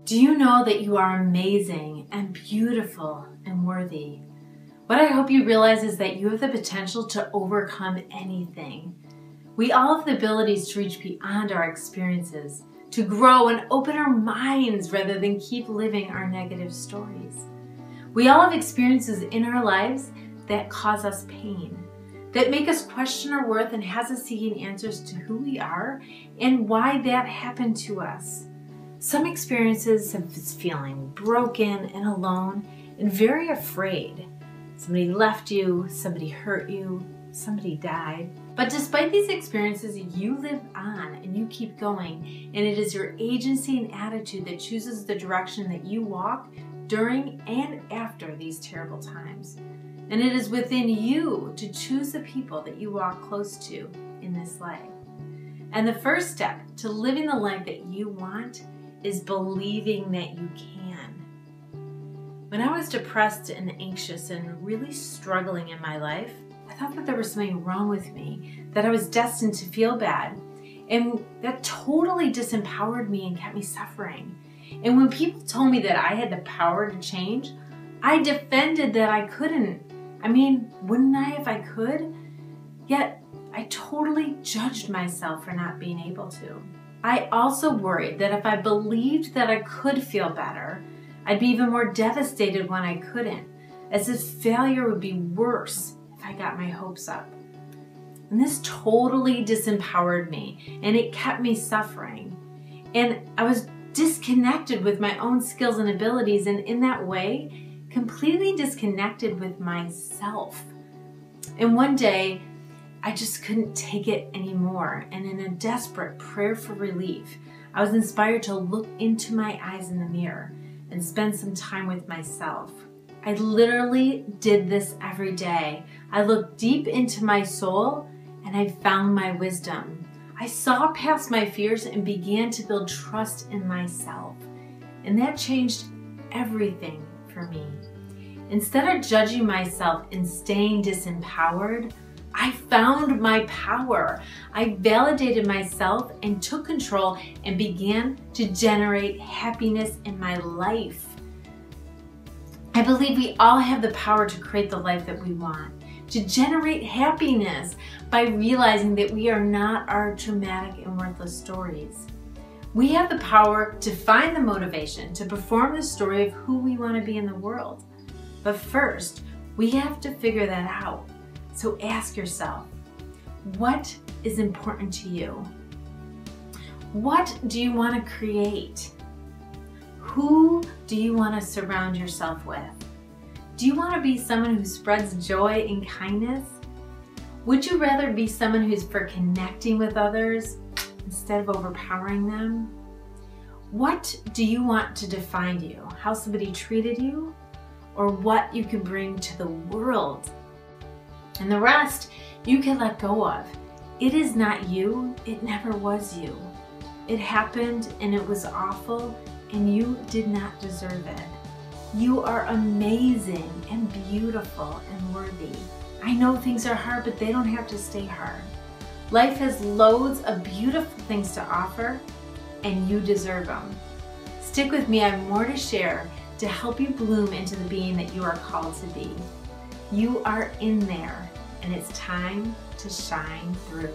Do you know that you are amazing and beautiful and worthy? What I hope you realize is that you have the potential to overcome anything. We all have the abilities to reach beyond our experiences, to grow and open our minds rather than keep living our negative stories. We all have experiences in our lives that cause us pain, that make us question our worth and has us seeking answers to who we are and why that happened to us. Some experiences have us feeling broken and alone and very afraid. Somebody left you, somebody hurt you, somebody died. But despite these experiences, you live on and you keep going, and it is your agency and attitude that chooses the direction that you walk during and after these terrible times. And it is within you to choose the people that you walk close to in this life. And the first step to living the life that you want is believing that you can. When I was depressed and anxious and really struggling in my life, I thought that there was something wrong with me, that I was destined to feel bad. And that totally disempowered me and kept me suffering. And when people told me that I had the power to change, I defended that I couldn't. I mean, wouldn't I if I could? Yet I totally judged myself for not being able to. I also worried that if I believed that I could feel better, I'd be even more devastated when I couldn't, as if failure would be worse if I got my hopes up. And this totally disempowered me, and it kept me suffering. And I was disconnected with my own skills and abilities, and in that way, completely disconnected with myself. And one day, I just couldn't take it anymore. And in a desperate prayer for relief, I was inspired to look into my eyes in the mirror and spend some time with myself. I literally did this every day. I looked deep into my soul and I found my wisdom. I saw past my fears and began to build trust in myself. And that changed everything for me. Instead of judging myself and staying disempowered, I found my power. I validated myself and took control and began to generate happiness in my life. I believe we all have the power to create the life that we want, to generate happiness by realizing that we are not our traumatic and worthless stories. We have the power to find the motivation to perform the story of who we want to be in the world. But first, we have to figure that out. So ask yourself, what is important to you? What do you want to create? Who do you want to surround yourself with? Do you want to be someone who spreads joy and kindness? Would you rather be someone who's for connecting with others instead of overpowering them? What do you want to define you? How somebody treated you? Or what you can bring to the world? And the rest you can let go of. It is not you. It never was you. It happened and it was awful and you did not deserve it. You are amazing and beautiful and worthy. I know things are hard, but they don't have to stay hard. Life has loads of beautiful things to offer and you deserve them. Stick with me, I have more to share to help you bloom into the being that you are called to be. You are in there, and it's time to shine through.